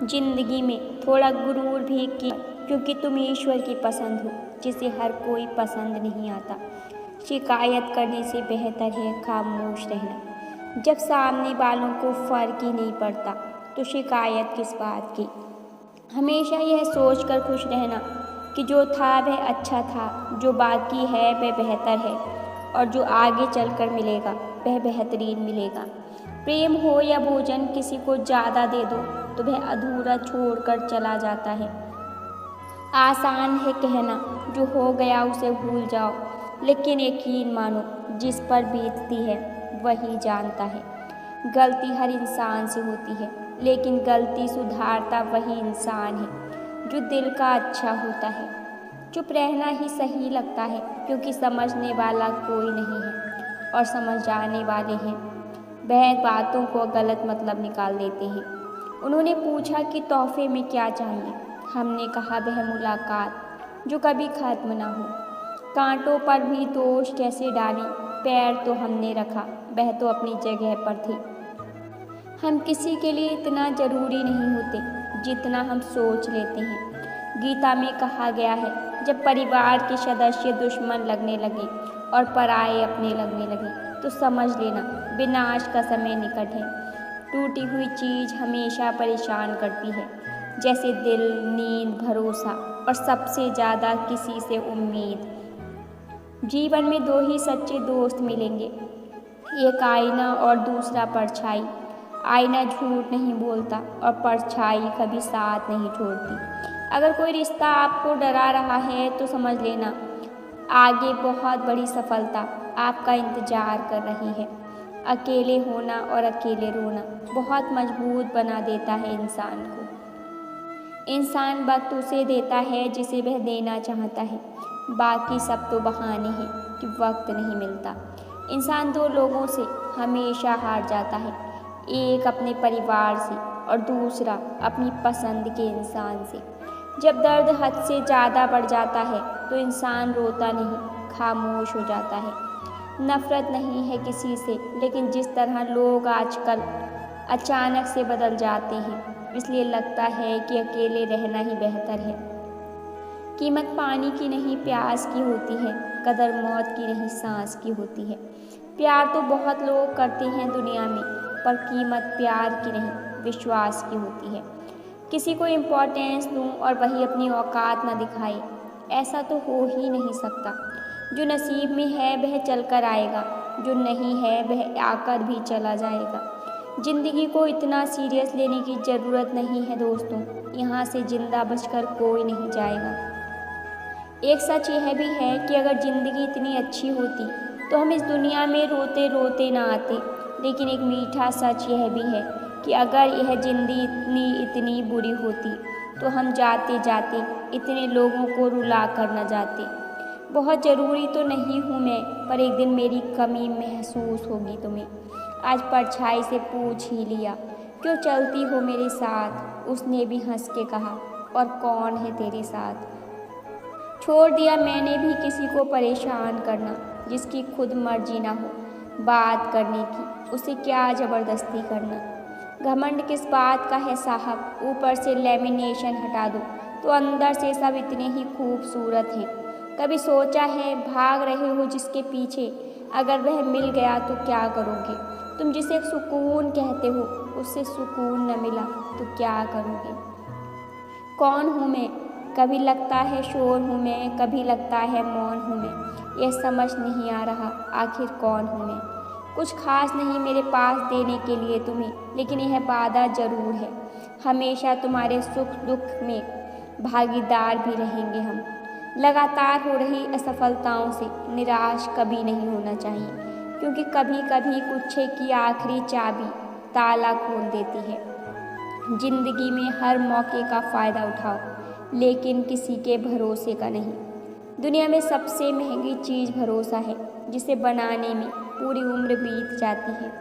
जिंदगी में थोड़ा गुरूर भी किया, क्योंकि तुम ईश्वर की पसंद हो, जिसे हर कोई पसंद नहीं आता। शिकायत करने से बेहतर है खामोश रहना। जब सामने वालों को फर्क ही नहीं पड़ता तो शिकायत किस बात की। हमेशा यह सोचकर खुश रहना कि जो था वह अच्छा था, जो बाकी है वह बेहतर है, और जो आगे चलकर मिलेगा वह बेहतरीन मिलेगा। प्रेम हो या भोजन, किसी को ज़्यादा दे दो तो वह अधूरा छोड़कर चला जाता है। आसान है कहना जो हो गया उसे भूल जाओ, लेकिन यकीन मानो जिस पर बीतती है वही जानता है। गलती हर इंसान से होती है, लेकिन गलती सुधारता वही इंसान है जो दिल का अच्छा होता है। चुप रहना ही सही लगता है, क्योंकि समझने वाला कोई नहीं है और समझ जाने वाले हैं वह बातों को गलत मतलब निकाल देते हैं। उन्होंने पूछा कि तोहफे में क्या चाहिए। हमने कहा वह मुलाकात जो कभी खत्म ना हो। कांटों पर भी दोष कैसे डालें, पैर तो हमने रखा, वह तो अपनी जगह पर थी। हम किसी के लिए इतना ज़रूरी नहीं होते जितना हम सोच लेते हैं। गीता में कहा गया है, जब परिवार के सदस्य दुश्मन लगने लगे और पराये अपने लगने लगे तो समझ लेना विनाश का समय निकट है। टूटी हुई चीज़ हमेशा परेशान करती है, जैसे दिल, नींद, भरोसा और सबसे ज़्यादा किसी से उम्मीद। जीवन में दो ही सच्चे दोस्त मिलेंगे, एक आईना और दूसरा परछाई। आईना झूठ नहीं बोलता और परछाई कभी साथ नहीं छोड़ती। अगर कोई रिश्ता आपको डरा रहा है तो समझ लेना आगे बहुत बड़ी सफलता आपका इंतजार कर रही है। अकेले होना और अकेले रोना बहुत मजबूत बना देता है इंसान को। इंसान वक्त उसे देता है जिसे वह देना चाहता है, बाकी सब तो बहाने हैं कि वक्त नहीं मिलता। इंसान दो लोगों से हमेशा हार जाता है, एक अपने परिवार से और दूसरा अपनी पसंद के इंसान से। जब दर्द हद से ज़्यादा बढ़ जाता है तो इंसान रोता नहीं, खामोश हो जाता है। नफ़रत नहीं है किसी से, लेकिन जिस तरह लोग आजकल अचानक से बदल जाते हैं, इसलिए लगता है कि अकेले रहना ही बेहतर है। कीमत पानी की नहीं प्यास की होती है, कदर मौत की नहीं सांस की होती है। प्यार तो बहुत लोग करते हैं दुनिया में, पर कीमत प्यार की नहीं विश्वास की होती है। किसी को इम्पोर्टेंस दूं और वही अपनी औकात न दिखाए, ऐसा तो हो ही नहीं सकता। जो नसीब में है वह चल कर आएगा, जो नहीं है वह आकर भी चला जाएगा। ज़िंदगी को इतना सीरियस लेने की ज़रूरत नहीं है दोस्तों, यहाँ से जिंदा बचकर कोई नहीं जाएगा। एक सच यह भी है कि अगर ज़िंदगी इतनी अच्छी होती तो हम इस दुनिया में रोते रोते ना आते। लेकिन एक मीठा सच यह भी है कि अगर यह ज़िंदगी इतनी बुरी होती तो हम जाते जाते इतने लोगों को रुला कर न जाते। बहुत ज़रूरी तो नहीं हूँ मैं, पर एक दिन मेरी कमी महसूस होगी तुम्हें। आज परछाई से पूछ ही लिया, क्यों चलती हो मेरे साथ। उसने भी हंस के कहा, और कौन है तेरे साथ। छोड़ दिया मैंने भी किसी को परेशान करना, जिसकी खुद मर्जी ना हो बात करने की, उसे क्या ज़बरदस्ती करना। घमंड किस बात का है साहब, ऊपर से लेमिनेशन हटा दो तो अंदर से सब इतने ही खूबसूरत हैं। कभी सोचा है भाग रहे हो जिसके पीछे, अगर वह मिल गया तो क्या करोगे। तुम जिसे सुकून कहते हो उससे सुकून न मिला तो क्या करोगे। कौन हूँ मैं, कभी लगता है शोर हूँ मैं, कभी लगता है मौन हूँ मैं। यह समझ नहीं आ रहा आखिर कौन हूँ मैं। कुछ खास नहीं मेरे पास देने के लिए तुम्हें, लेकिन यह वादा ज़रूर है हमेशा तुम्हारे सुख दुख में भागीदार भी रहेंगे हम। लगातार हो रही असफलताओं से निराश कभी नहीं होना चाहिए, क्योंकि कभी कभी गुच्छे की आखिरी चाबी ताला खोल देती है। जिंदगी में हर मौके का फ़ायदा उठाओ, लेकिन किसी के भरोसे का नहीं। दुनिया में सबसे महंगी चीज़ भरोसा है, जिसे बनाने में पूरी उम्र बीत जाती है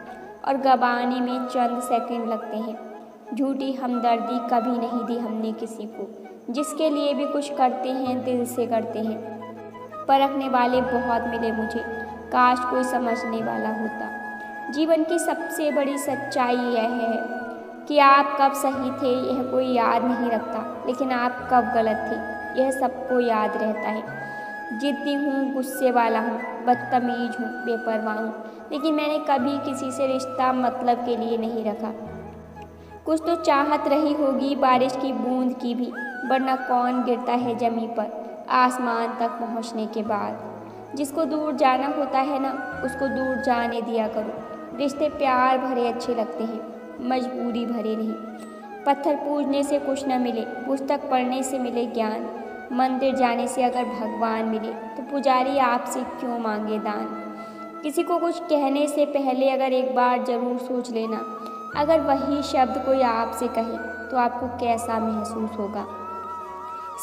और गंवाने में चंद सेकंड लगते हैं। झूठी हमदर्दी कभी नहीं दी हमने किसी को, जिसके लिए भी कुछ करते हैं दिल से करते हैं। परखने वाले बहुत मिले मुझे, काश कोई समझने वाला होता। जीवन की सबसे बड़ी सच्चाई यह है कि आप कब सही थे यह कोई याद नहीं रखता, लेकिन आप कब गलत थे यह सबको याद रहता है। जिद्दी हूँ, गुस्से वाला हूँ, बदतमीज हूँ, बेपरवाह हूँ, लेकिन मैंने कभी किसी से रिश्ता मतलब के लिए नहीं रखा। कुछ तो चाहत रही होगी बारिश की बूंद की भी, वरना कौन गिरता है ज़मीं पर आसमान तक पहुँचने के बाद। जिसको दूर जाना होता है ना, उसको दूर जाने दिया करो। रिश्ते प्यार भरे अच्छे लगते हैं, मजबूरी भरे नहीं। पत्थर पूजने से कुछ न मिले, पुस्तक पढ़ने से मिले ज्ञान। मंदिर जाने से अगर भगवान मिले तो पुजारी आपसे क्यों मांगे दान। किसी को कुछ कहने से पहले अगर एक बार ज़रूर सोच लेना, अगर वही शब्द कोई आपसे कहे तो आपको कैसा महसूस होगा।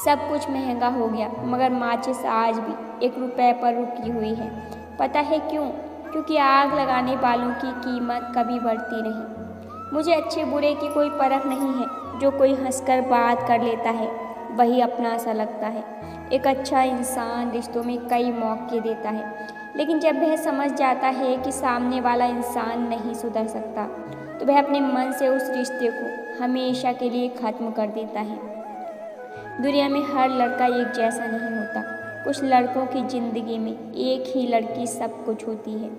सब कुछ महंगा हो गया, मगर माचिस आज भी 1 रुपये पर रुकी हुई है। पता है क्यों? क्योंकि आग लगाने वालों की कीमत कभी बढ़ती नहीं। मुझे अच्छे बुरे की कोई परख नहीं है। जो कोई हंसकर बात कर लेता है वही अपना सा लगता है। एक अच्छा इंसान रिश्तों में कई मौके देता है, लेकिन जब वह समझ जाता है कि सामने वाला इंसान नहीं सुधर सकता तो वह अपने मन से उस रिश्ते को हमेशा के लिए ख़त्म कर देता है। दुनिया में हर लड़का एक जैसा नहीं होता। कुछ लड़कों की ज़िंदगी में एक ही लड़की सब कुछ होती है।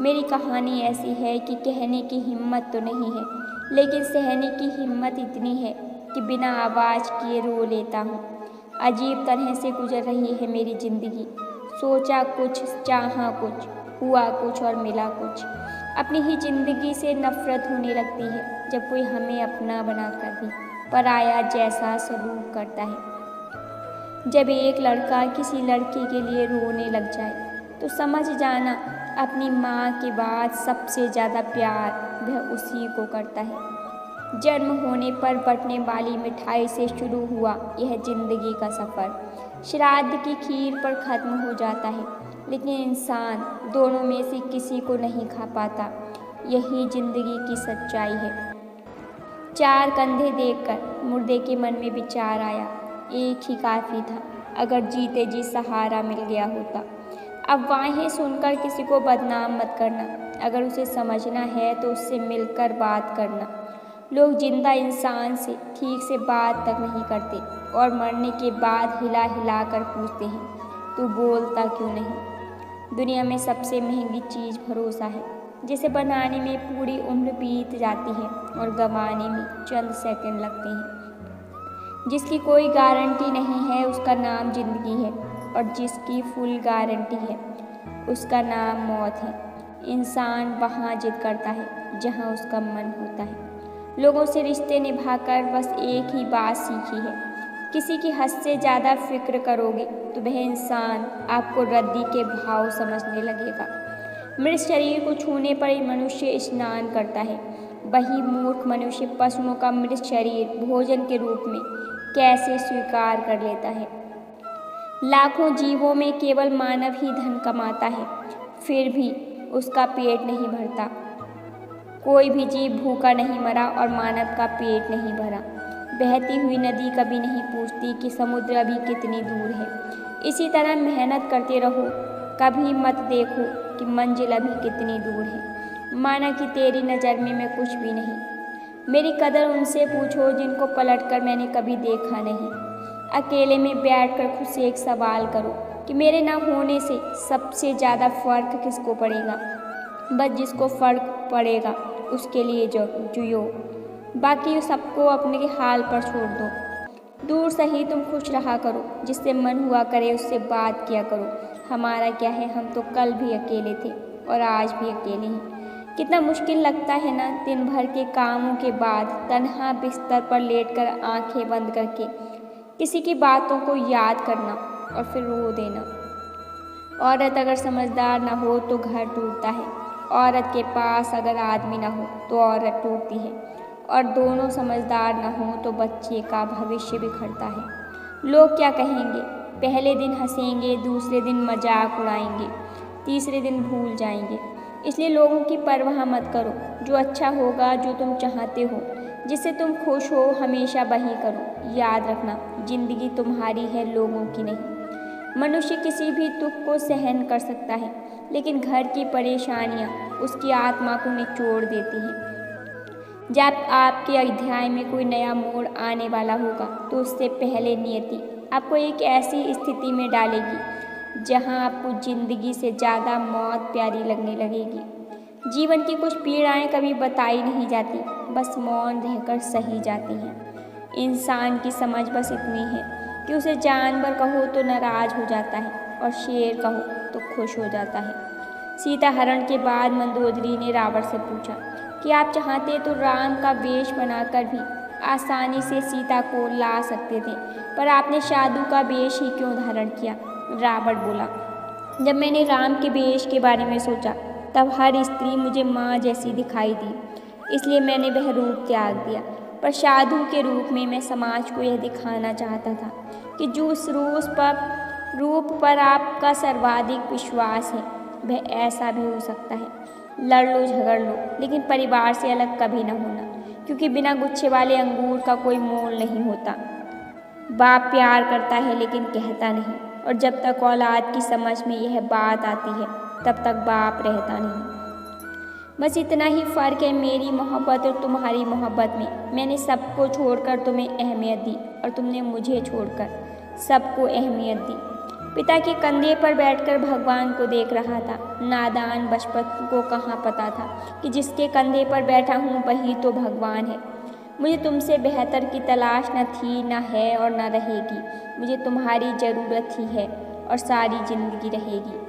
मेरी कहानी ऐसी है कि कहने की हिम्मत तो नहीं है, लेकिन सहने की हिम्मत इतनी है कि बिना आवाज़ किए रो लेता हूँ। अजीब तरह से गुजर रही है मेरी ज़िंदगी। सोचा कुछ, चाहा कुछ, हुआ कुछ और मिला कुछ। अपनी ही ज़िंदगी से नफ़रत होने लगती है जब कोई हमें अपना बनाकर भी पराया जैसा सलूक करता है। जब एक लड़का किसी लड़की के लिए रोने लग जाए तो समझ जाना अपनी माँ के बाद सबसे ज़्यादा प्यार वह उसी को करता है। जन्म होने पर बंटने वाली मिठाई से शुरू हुआ यह ज़िंदगी का सफ़र श्राद्ध की खीर पर ख़त्म हो जाता है, लेकिन इंसान दोनों में से किसी को नहीं खा पाता। यही ज़िंदगी की सच्चाई है। 4 कंधे देखकर मुर्दे के मन में विचार आया, एक ही काफ़ी था अगर जीते जी सहारा मिल गया होता। अफवाहें सुनकर किसी को बदनाम मत करना। अगर उसे समझना है तो उससे मिलकर बात करना। लोग जिंदा इंसान से ठीक से बात तक नहीं करते और मरने के बाद हिला हिला कर पूछते हैं तू बोलता क्यों नहीं। दुनिया में सबसे महंगी चीज़ भरोसा है, जिसे बनाने में पूरी उम्र बीत जाती है और गंवाने में चंद सेकंड लगते हैं। जिसकी कोई गारंटी नहीं है उसका नाम जिंदगी है, और जिसकी फुल गारंटी है उसका नाम मौत है। इंसान वहाँ जिद करता है जहाँ उसका मन होता है। लोगों से रिश्ते निभाकर बस एक ही बात सीखी है, किसी की हद से ज़्यादा फिक्र करोगे तो वह इंसान आपको रद्दी के भाव समझने लगेगा। मृत शरीर को छूने पर ही मनुष्य स्नान करता है, वही मूर्ख मनुष्य पशुओं का मृत शरीर भोजन के रूप में कैसे स्वीकार कर लेता है। लाखों जीवों में केवल मानव ही धन कमाता है, फिर भी उसका पेट नहीं भरता। कोई भी जीव भूखा नहीं मरा और मानव का पेट नहीं भरा। बहती हुई नदी कभी नहीं पूछती कि समुद्र अभी कितनी दूर है। इसी तरह मेहनत करते रहो, कभी मत देखो कि मंजिल अभी कितनी दूर है। माना कि तेरी नज़र में मैं कुछ भी नहीं। मेरी कदर उनसे पूछो जिनको पलटकर मैंने कभी देखा नहीं। अकेले में बैठकर खुद से एक सवाल करो कि मेरे ना होने से सबसे ज़्यादा फ़र्क किसको पड़ेगा। बस जिसको फ़र्क पड़ेगा उसके लिए जियो, बाकी सबको अपने हाल पर छोड़ दो। दूर से ही तुम खुश रहा करो, जिससे मन हुआ करे उससे बात किया करो। हमारा क्या है, हम तो कल भी अकेले थे और आज भी अकेले हैं। कितना मुश्किल लगता है ना दिन भर के कामों के बाद तन्हा बिस्तर पर लेटकर आंखें बंद करके किसी की बातों को याद करना और फिर रो देना। औरत अगर समझदार ना हो तो घर टूटता है, औरत के पास अगर आदमी ना हो तो औरत टूटती है, और दोनों समझदार ना हो तो बच्चे का भविष्य बिखरता है। लोग क्या कहेंगे? पहले दिन हंसेंगे, दूसरे दिन मजाक उड़ाएंगे, तीसरे दिन भूल जाएंगे। इसलिए लोगों की परवाह मत करो। जो अच्छा होगा, जो तुम चाहते हो, जिससे तुम खुश हो, हमेशा वही करो। याद रखना, जिंदगी तुम्हारी है, लोगों की नहीं। मनुष्य किसी भी दुख को सहन कर सकता है, लेकिन घर की परेशानियां उसकी आत्मा को निचोड़ देती हैं। जब आपके अध्याय में कोई नया मोड़ आने वाला होगा तो उससे पहले नियति आपको एक ऐसी स्थिति में डालेगी जहां आपको जिंदगी से ज़्यादा मौत प्यारी लगने लगेगी। जीवन की कुछ पीड़ाएं कभी बताई नहीं जाती, बस मौन रहकर सही जाती हैं। इंसान की समझ बस इतनी है कि उसे जानवर कहो तो नाराज हो जाता है और शेर कहो तो खुश हो जाता है। सीता हरण के बाद मंदोदरी ने रावण से पूछा कि आप चाहते तो राम का वेश बनाकर भी आसानी से सीता को ला सकते थे, पर आपने साधु का वेश ही क्यों धारण किया? रावण बोला, जब मैंने राम के वेश के बारे में सोचा तब हर स्त्री मुझे माँ जैसी दिखाई दी, इसलिए मैंने वह रूप त्याग दिया। पर साधु के रूप में मैं समाज को यह दिखाना चाहता था कि जिस रूप पर आपका सर्वाधिक विश्वास है वह ऐसा भी हो सकता है। लड़ लो झगड़ लो, लेकिन परिवार से अलग कभी न होना, क्योंकि बिना गुच्छे वाले अंगूर का कोई मोल नहीं होता। बाप प्यार करता है लेकिन कहता नहीं, और जब तक औलाद की समझ में यह बात आती है तब तक बाप रहता नहीं। बस इतना ही फ़र्क है मेरी मोहब्बत और तुम्हारी मोहब्बत में। मैंने सबको छोड़कर तुम्हें अहमियत दी और तुमने मुझे छोड़कर सबको अहमियत दी। पिता के कंधे पर बैठकर भगवान को देख रहा था। नादान बचपन को कहाँ पता था कि जिसके कंधे पर बैठा हूँ वही तो भगवान है। मुझे तुमसे बेहतर की तलाश न थी, न है और न रहेगी। मुझे तुम्हारी ज़रूरत ही है और सारी ज़िंदगी रहेगी।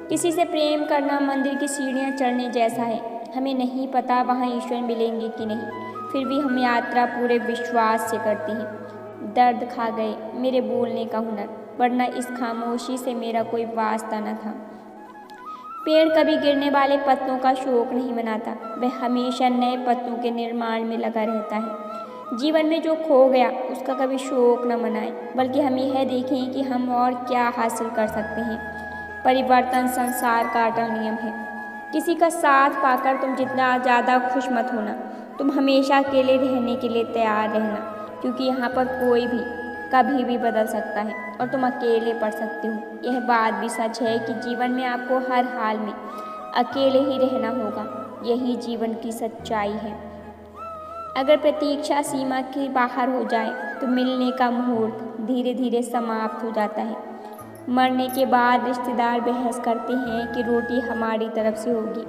किसी से प्रेम करना मंदिर की सीढ़ियाँ चढ़ने जैसा है। हमें नहीं पता वहाँ ईश्वर मिलेंगे कि नहीं, फिर भी हम यात्रा पूरे विश्वास से करते हैं। दर्द खा गए मेरे बोलने का हुनर, वरना इस खामोशी से मेरा कोई वास्ता न था। पेड़ कभी गिरने वाले पत्तों का शोक नहीं मनाता, वह हमेशा नए पत्तों के निर्माण में लगा रहता है। जीवन में जो खो गया उसका कभी शोक न मनाएं, बल्कि हम यह देखें कि हम और क्या हासिल कर सकते हैं। परिवर्तन संसार का अटल नियम है। किसी का साथ पाकर तुम जितना ज़्यादा खुश मत होना। तुम हमेशा अकेले रहने के लिए तैयार रहना, क्योंकि यहाँ पर कोई भी कभी भी बदल सकता है और तुम अकेले पड़ सकते हो। यह बात भी सच है कि जीवन में आपको हर हाल में अकेले ही रहना होगा। यही जीवन की सच्चाई है। अगर प्रतीक्षा सीमा के बाहर हो जाए तो मिलने का मुहूर्त धीरे धीरे समाप्त हो जाता है। मरने के बाद रिश्तेदार बहस करते हैं कि रोटी हमारी तरफ से होगी,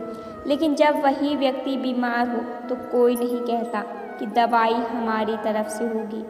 लेकिन जब वही व्यक्ति बीमार हो तो कोई नहीं कहता कि दवाई हमारी तरफ से होगी।